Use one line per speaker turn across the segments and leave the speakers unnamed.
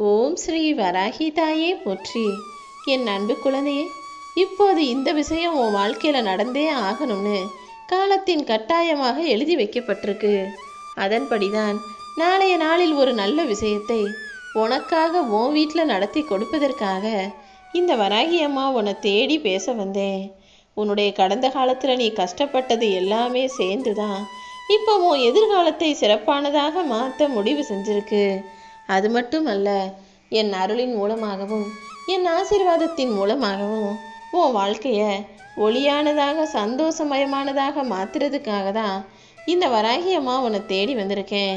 ஓம் ஸ்ரீ வராகி தாயே போற்றி. என் அன்பு குழந்தையே, இப்போது இந்த விஷயம் உன் வாழ்க்கையில் நடந்தே ஆகணும்னு காலத்தின் கட்டாயமாக எழுதி வைக்கப்பட்டிருக்கு. அதன்படிதான் நாளைய நாளில் ஒரு நல்ல விஷயத்தை உனக்காக உன் வீட்டில் நடத்தி கொடுப்பதற்காக இந்த வராகி அம்மா உன்னை தேடி பேச வந்தேன். உன்னுடைய கடந்த காலத்தில் நீ கஷ்டப்பட்டது எல்லாமே சேர்ந்து தான் இப்போ உன் எதிர்காலத்தை சிறப்பானதாக மாற்ற முடிவு செஞ்சிருக்கு. அது மட்டும் அல்ல, என் அருளின் மூலமாகவும் என் ஆசீர்வாதத்தின் மூலமாகவும் உன் வாழ்க்கையை ஒளியானதாக சந்தோஷமயமானதாக மாற்றுறதுக்காக தான் இந்த வராகி அம்மா உன்னை தேடி வந்திருக்கேன்.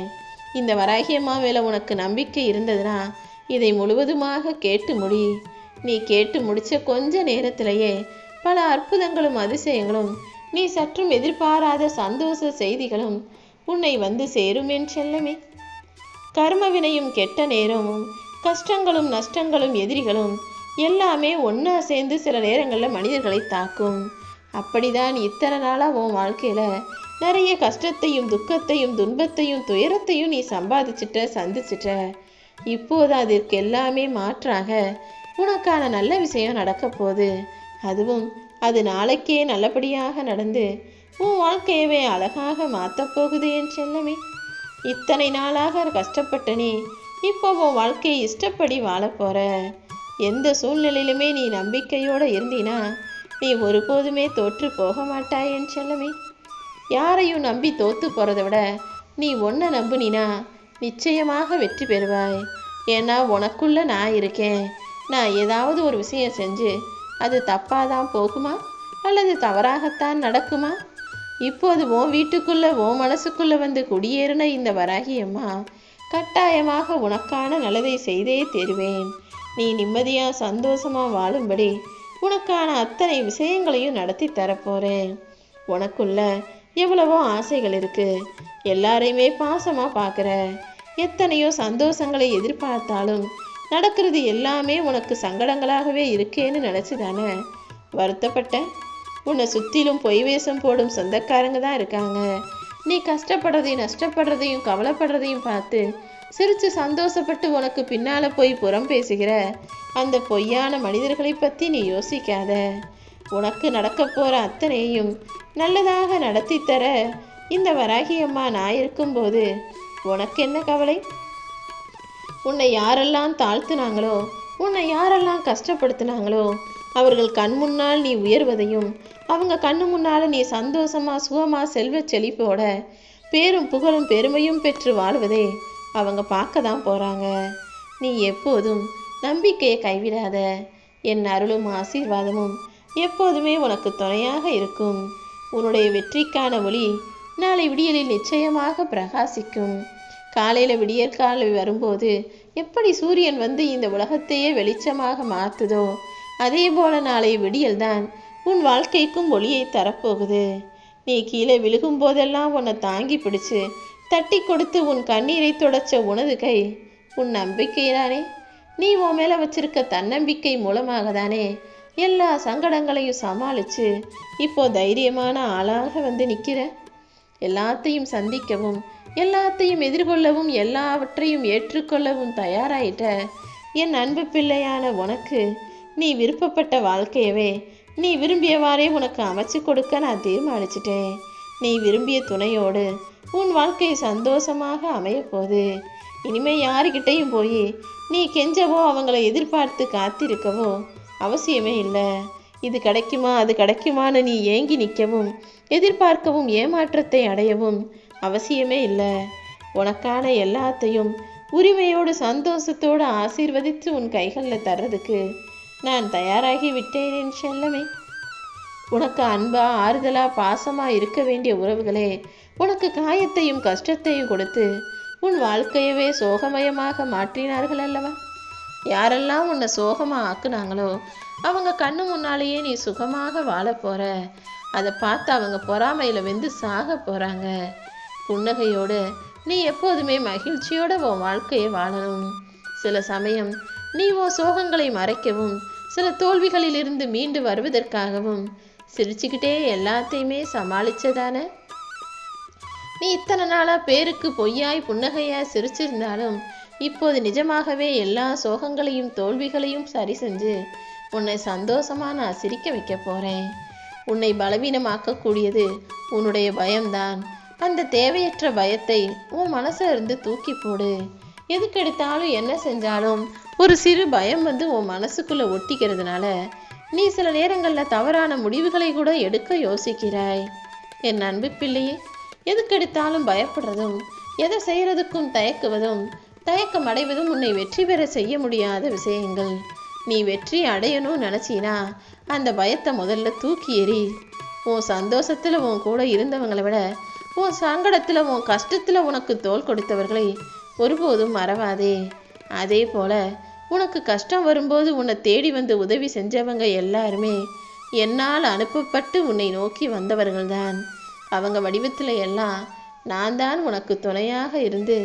இந்த வராகி அம்மா மேலே உனக்கு நம்பிக்கை இருந்ததுன்னா இதை முழுவதுமாக கேட்டு முடி. நீ கேட்டு முடித்த கொஞ்ச நேரத்திலேயே பல அற்புதங்களும் அதிசயங்களும் நீ சற்றும் எதிர்பாராத சந்தோஷ செய்திகளும் உன்னை வந்து சேரும் என் செல்லமே. கர்மவினையும் கெட்ட நேரமும் கஷ்டங்களும் நஷ்டங்களும் எதிரிகளும் எல்லாமே ஒன்றா சேர்ந்து சில நேரங்களில் மனிதர்களை தாக்கும். அப்படிதான் இத்தனை நாளாக உன் வாழ்க்கையில் நிறைய கஷ்டத்தையும் துக்கத்தையும் துன்பத்தையும் துயரத்தையும் நீ சந்திச்சிட்ட. இப்போது அதற்கு எல்லாமே மாற்றாக உனக்கான நல்ல விஷயம் நடக்க போகுது. அதுவும் அது நாளைக்கே நல்லபடியாக நடந்து உன் வாழ்க்கையவே அழகாக மாற்றப் போகுது என் செல்லமே. இத்தனை நாளாக கஷ்டப்பட்ட நீ இப்போ உன் வாழ்க்கையை இஷ்டப்படி வாழ போற. எந்த சூழ்நிலையிலுமே நீ நம்பிக்கையோடு இருந்தினா நீ ஒருபோதுமே தோற்று போக மாட்டாய் என் செல்லமே. யாரையும் நம்பி தோற்று போகிறத விட நீ ஒன்றை நம்புனினா நிச்சயமாக வெற்றி பெறுவாய். ஏன்னா உனக்குள்ள நான் இருக்கேன். நான் ஏதாவது ஒரு விஷயம் செஞ்சு அது தப்பாக தான் போகுமா அல்லது தவறாகத்தான் நடக்குமா? இப்போது உன் வீட்டுக்குள்ளே உன் மனசுக்குள்ளே வந்து குடியேறின இந்த வராகி அம்மா கட்டாயமாக உனக்கான நல்லதை செய்தே தருவேன். நீ நிம்மதியாக சந்தோஷமாக வாழும்படி உனக்கான அத்தனை விஷயங்களையும் நடத்தி தரப்போகிறேன். உனக்குள்ள எவ்வளவோ ஆசைகள் இருக்குது. எல்லாரையுமே பாசமாக பார்க்குற. எத்தனையோ சந்தோஷங்களை எதிர்பார்த்தாலும் நடக்கிறது எல்லாமே உனக்கு சங்கடங்களாகவே இருக்கேன்னு நினச்சி தானே வருத்தப்பட்ட. உன்னை சுற்றிலும் பொய் வேஷம் போடும் சொந்தக்காரங்க தான் இருக்காங்க. நீ கஷ்டப்படுறதையும் நஷ்டப்படுறதையும் கவலைப்படுறதையும் பார்த்து சிரித்து சந்தோஷப்பட்டு உனக்கு பின்னால் போய் புறம் பேசுகிற அந்த பொய்யான மனிதர்களை பற்றி நீ யோசிக்காத. உனக்கு நடக்க போகிற அத்தனையும் நல்லதாக நடத்தி தர இந்த வராகி அம்மா நான் இருக்கும்போது உனக்கு என்ன கவலை? உன்னை யாரெல்லாம் தாழ்த்துனாங்களோ, உன்னை யாரெல்லாம் கஷ்டப்படுத்தினாங்களோ அவர்கள் கண் முன்னால் நீ உயர்வதையும் அவங்க கண்ணு முன்னால் நீ சந்தோஷமாக சுகமாக செல்வ செழிப்போட பேரும் புகழும் பெருமையும் பெற்று வாழ்வதை அவங்க பார்க்க தான் போகிறாங்க. நீ எப்போதும் நம்பிக்கையை கைவிடாத. என் அருளும் ஆசீர்வாதமும் எப்போதுமே உனக்கு துணையாக இருக்கும். உன்னுடைய வெற்றிக்கான ஒளி நாளை விடியலில் நிச்சயமாக பிரகாசிக்கும். காலையில் விடியற்காலை வரும்போது எப்படி சூரியன் வந்து இந்த உலகத்தையே வெளிச்சமாக மாற்றுதோ அதே போல நாளை விடியல்தான் உன் வாழ்க்கைக்கும் ஒளியை தரப்போகுது. நீ கீழே விழுகும் போதெல்லாம் உன்னை தாங்கி பிடிச்சு தட்டி கொடுத்து உன் கண்ணீரை தொடச்ச உனது கை உன் நம்பிக்கைதானே. நீ உன் மேலே வச்சிருக்க தன்னம்பிக்கை மூலமாக தானே எல்லா சங்கடங்களையும் சமாளித்து இப்போ தைரியமான ஆளாக வந்து நிற்கிற. எல்லாத்தையும் சந்திக்கவும் எல்லாத்தையும் எதிர்கொள்ளவும் எல்லாவற்றையும் ஏற்றுக்கொள்ளவும் தயாராயிட்ட என் அன்பு பிள்ளையான உனக்கு நீ விருப்பப்பட்ட வாழ்க்கையவே நீ விரும்பியவாறே உனக்கு அமைச்சு கொடுக்க நான் தீர்மானிச்சிட்டேன். நீ விரும்பிய துணையோடு உன் வாழ்க்கை சந்தோஷமாக அமையப்போகுது. இனிமே யாருக்கிட்டையும் போய் நீ கெஞ்சவோ அவங்கள எதிர்பார்த்து காத்திருக்கவோ அவசியமே இல்லை. இது கிடைக்குமா அது கிடைக்குமான்னு நீ ஏங்கி நிற்கவும் எதிர்பார்க்கவும் ஏமாற்றத்தை அடையவும் அவசியமே இல்லை. உனக்கான எல்லாத்தையும் உரிமையோடு சந்தோஷத்தோடு ஆசீர்வதித்து உன் கைகளில் தர்றதுக்கு நான் தயாராகி விட்டேன் என் செல்லமே. உனக்கு அன்பா ஆறுதலா பாசமா இருக்க வேண்டிய உறவுகளே உனக்கு காயத்தையும் கஷ்டத்தையும் கொடுத்து உன் வாழ்க்கையவே சோகமயமாக மாற்றினார்கள் அல்லவா? யாரெல்லாம் உன்னை சோகமா ஆக்குனாங்களோ அவங்க கண்ணு முன்னாலேயே நீ சுகமாக வாழ போற. அதை பார்த்து அவங்க பொறாமையில வெந்து சாக போறாங்க. புன்னகையோடு நீ எப்போதுமே மகிழ்ச்சியோட உன் வாழ்க்கையை வாழணும். சில சமயம் நீ உன் சோகங்களை மறைக்கவும் சில தோல்விகளிலிருந்து மீண்டு வருவதற்காகவும் சிரிச்சுக்கிட்டே எல்லாத்தையுமே சமாளிச்சதானே. நீ இத்தனை நாளாக பேருக்கு பொய்யாய் புன்னகையாய் சிரிச்சிருந்தாலும் இப்போது நிஜமாகவே எல்லா சோகங்களையும் தோல்விகளையும் சரி செஞ்சு உன்னை சந்தோஷமா நான் சிரிக்க வைக்க போறேன். உன்னை பலவீனமாக்கக்கூடியது உன்னுடைய பயம்தான். அந்த தேவையற்ற பயத்தை உன் மனசுல இருந்து தூக்கி போடு. எதுக்கெடுத்தாலும் என்ன செஞ்சாலும் ஒரு சிறு பயம் வந்து உன் மனசுக்குள்ள ஒட்டிக்கிறதுனால நீ சில நேரங்களில் தவறான முடிவுகளை கூட எடுக்க யோசிக்கிறாய். என் அன்பு பிள்ளையே, எதுக்கெடுத்தாலும் பயப்படுறதும் எதை செய்யறதுக்கும் தயக்கம் அடைவதும் உன்னை வெற்றி பெற செய்ய முடியாத விஷயங்கள். நீ வெற்றி அடையணும்னு நினச்சினா அந்த பயத்தை முதல்ல தூக்கி எறி. உன் சந்தோஷத்தில் உன் கூட இருந்தவங்களை விட உன் சங்கடத்தில் உன் கஷ்டத்தில் உனக்கு தோள் கொடுத்தவர்களை ஒருபோதும் மறவாதே. அதே போல உனக்கு கஷ்டம் வரும்போது உன்னை தேடி வந்து உதவி செஞ்சவங்க எல்லாருமே என்னால் அனுப்பப்பட்டு உன்னை நோக்கி வந்தவர்கள்தான். அவங்க வடிவத்தில் எல்லாம் நான் தான் உனக்கு துணையாக இருந்து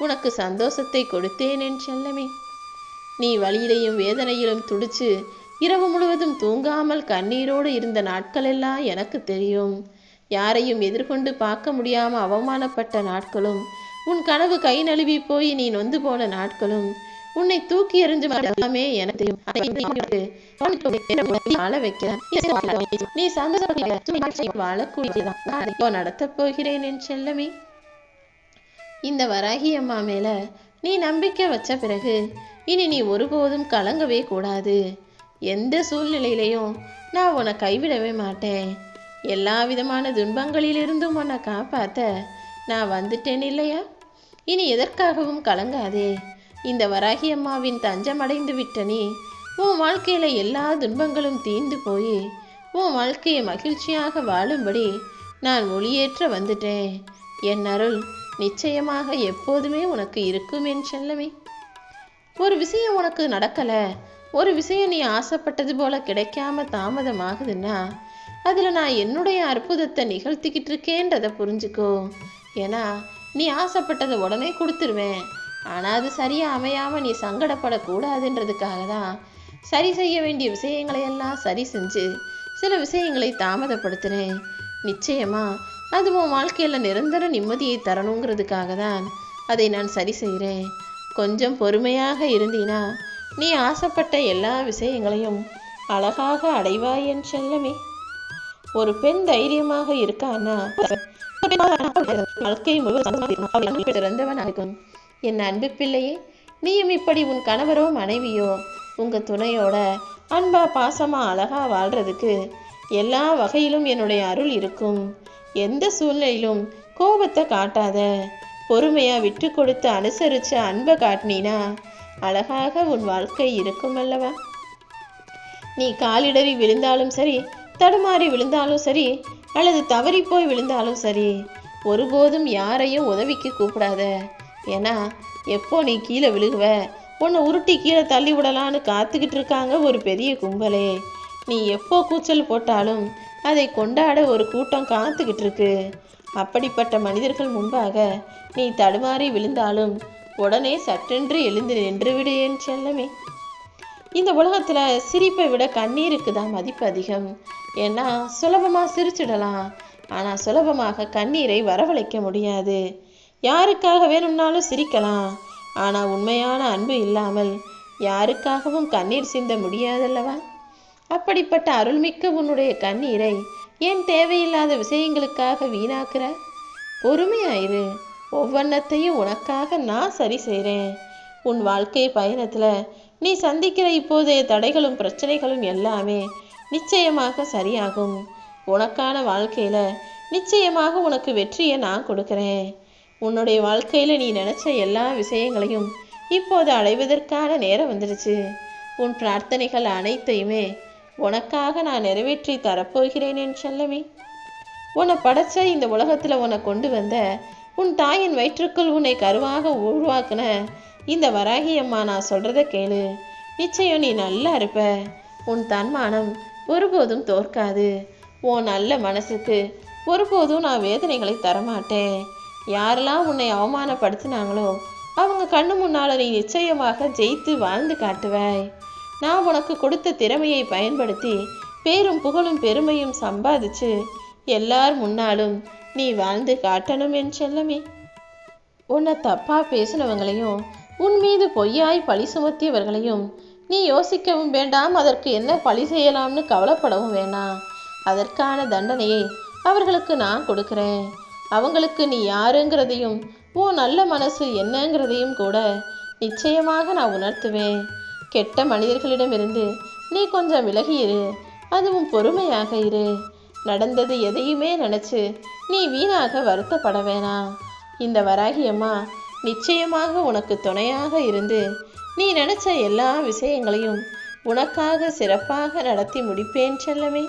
உனக்கு சந்தோஷத்தை கொடுத்தேன் என் செல்லமே. நீ வலியிலையும் வேதனையிலும் துடிச்சு இரவு முழுவதும் தூங்காமல் கண்ணீரோடு இருந்த நாட்களெல்லாம் எனக்கு தெரியும். யாரையும் எதிர்கொண்டு பார்க்க முடியாமல் அவமானப்பட்ட நாட்களும், உன் கனவு கை நழுவி போய் நீ நொந்து போன நாட்களும், உன்னை தூக்கி எறிஞ்சு எல்லாமே எனக்கு நீ சந்தோஷம் வாழக்கூடியதான் நடத்த போகிறேன் என் செல்லமே. இந்த வராகி அம்மா மேல நீ நம்பிக்கை வச்ச பிறகு இனி நீ ஒருபோதும் கலங்கவே கூடாது. எந்த சூழ்நிலையிலையும் நான் உன்னை கைவிடவே மாட்டேன். எல்லா விதமான துன்பங்களிலிருந்தும் உன்னை காப்பாற்ற நான் வந்துட்டேன் இல்லையா? இனி எதற்காகவும் கலங்காதே. இந்த வராகி அம்மாவின் தஞ்சம் அடைந்து விட்ட நீ உன் வாழ்க்கையில எல்லா துன்பங்களும் தீர்ந்து போய் உன் வாழ்க்கையை மகிழ்ச்சியாக வாழும்படி நான் ஒளியேற்ற வந்துட்டேன். என் அருள் நிச்சயமாக எப்போதுமே உனக்கு இருக்கும் என் செல்லமே. ஒரு விஷயம் உனக்கு நடக்கல, ஒரு விஷயம் நீ ஆசைப்பட்டது போல கிடைக்காம தாமதமாகுதுன்னா அதுல நான் என்னுடைய அற்புதத்தை நிகழ்த்திக்கிட்டு இருக்கேன்றதை புரிஞ்சுக்கோ. ஏன்னா நீ ஆசைப்பட்டதை உடனே கொடுத்துருவேன். ஆனா அது சரியா அமையாம நீ சங்கடப்படக்கூடாதுன்றதுக்காக தான் சரி செய்ய வேண்டிய விஷயங்களை எல்லாம் சரி செஞ்சு சில விஷயங்களை தாமதப்படுத்துறேன். நிச்சயமா அது உன் வாழ்க்கையில நிரந்தர நிம்மதியை தரணுங்கிறதுக்காக தான் அதை நான் சரி செய்கிறேன். கொஞ்சம் பொறுமையாக இருந்தீனா நீ ஆசைப்பட்ட எல்லா விஷயங்களையும் அழகாக அடைவாய் என் செல்லமே. ஒரு பெண் தைரியமாக இருக்கான்னா வாழ்க்கை முழுவதும் சிறந்தவனாகும். என் அன்பு பிள்ளையே, நீயும் இப்படி உன் கணவரோ மனைவியோ உங்க துணையோட அன்பா பாசமா அழகா வாழ்றதுக்கு எல்லா வகையிலும் என்னுடைய அருள் இருக்கும். எந்த சூழ்நிலையிலும் கோபத்தை காட்டாத, பொறுமையா விட்டு கொடுத்து அனுசரிச்சு அன்பை காட்டினா அழகாக உன் வாழ்க்கை இருக்கும் அல்லவா? நீ காலிடறி விழுந்தாலும் சரி, தடுமாறி விழுந்தாலும் சரி, அல்லது தவறி போய் விழுந்தாலும் சரி, ஒருபோதும் யாரையும் உதவிக்கு கூப்பிடாத. ஏன்னா எப்போ நீ கீழே விழுகுவ, உன்னை உருட்டி கீழே தள்ளி விடலான்னு காத்துக்கிட்டு இருக்காங்க ஒரு பெரிய கும்பலே. நீ எப்போ கூச்சல் போட்டாலும் அதை கொண்டாட ஒரு கூட்டம் காத்துக்கிட்டு இருக்கு. அப்படிப்பட்ட மனிதர்கள் முன்பாக நீ தடுமாறி விழுந்தாலும் உடனே சட்டென்று எழுந்து நின்று விடு என் செல்லமே. இந்த உலகத்துல சிரிப்பை விட கண்ணீருக்கு தான் மதிப்பு அதிகம். ஏன்னா சுலபமா சிரிச்சிடலாம், ஆனா சுலபமாக கண்ணீரை வரவழைக்க முடியாது. யாருக்காக வேணும்னாலும் சிரிக்கலாம், ஆனா உண்மையான அன்பு இல்லாமல் யாருக்காகவும் கண்ணீர் சிந்த முடியாதல்லவா? அப்படிப்பட்ட அருள்மிக்க உன்னுடைய கண்ணீரை ஏன் தேவையில்லாத விஷயங்களுக்காக வீணாக்குற? பொறுமையாயிரு, ஒவ்வொன்றத்தையும் உனக்காக நான் சரி செய்கிறேன். உன் வாழ்க்கை பயணத்துல நீ சந்திக்கிற இப்போதைய தடைகளும் பிரச்சனைகளும் எல்லாமே நிச்சயமாக சரியாகும். உனக்கான வாழ்க்கையில நிச்சயமாக உனக்கு வெற்றியை நான் கொடுக்குறேன். உன்னுடைய வாழ்க்கையில நீ நினைச்ச எல்லா விஷயங்களையும் இப்போது அடைவதற்கான நேரம் வந்துடுச்சு. உன் பிரார்த்தனைகள் அனைத்தையுமே உனக்காக நான் நிறைவேற்றி தரப்போகிறேன் என் செல்லமே. உன்னை படைச்ச இந்த உலகத்துல உன்னை கொண்டு வந்த உன் தாயின் வயிற்றுக்குள் உன்னை கருவாக உருவாக்குன இந்த வராகி அம்மா நான் சொல்றத கேளு. நிச்சயம் நீ நல்லா இருப்ப. உன் தன்மானம் ஒருபோதும் தோற்காது. உன் நல்ல மனசுக்கு ஒருபோதும் நான் வேதனைகளை தரமாட்டேன். யாரெல்லாம் உன்னை அவமானப்படுத்தினாங்களோ அவங்க கண்ணு முன்னால நீ நிச்சயமாக ஜெயித்து வாழ்ந்து காட்டுவாய். நான் உனக்கு கொடுத்த திறமையை பயன்படுத்தி பேரும் புகழும் பெருமையும் சம்பாதிச்சு எல்லார் முன்னாலும் நீ வாழ்ந்து காட்டணும் என் செல்லமே. உன்னை தப்பா பேசினவங்களையும் உன் மீது பொய்யாய் பழி சுமத்தியவர்களையும் நீ யோசிக்கவும் வேண்டாம், அதற்கு என்ன பழி செய்யலாம்னு கவலைப்படவும் வேண்டாம். அதற்கான தண்டனையை அவர்களுக்கு நான் கொடுக்குறேன். அவங்களுக்கு நீ யாருங்கிறதையும் உன் நல்ல மனசு என்னங்கிறதையும் கூட நிச்சயமாக நான் உணர்த்துவேன். கெட்ட மனிதர்களிடமிருந்து நீ கொஞ்சம் விலகியிரு, அதுவும் பொறுமையாக இரு. நடந்தது எதையுமே நினச்சி நீ வீணாக வருத்தப்பட வேணாம். இந்த வராகியம்மா நிச்சயமாக உனக்கு துணையாக இருந்து நீ நினச்ச எல்லா விஷயங்களையும் உனக்காக சிறப்பாக நடத்தி முடிப்பேன் செல்லமே.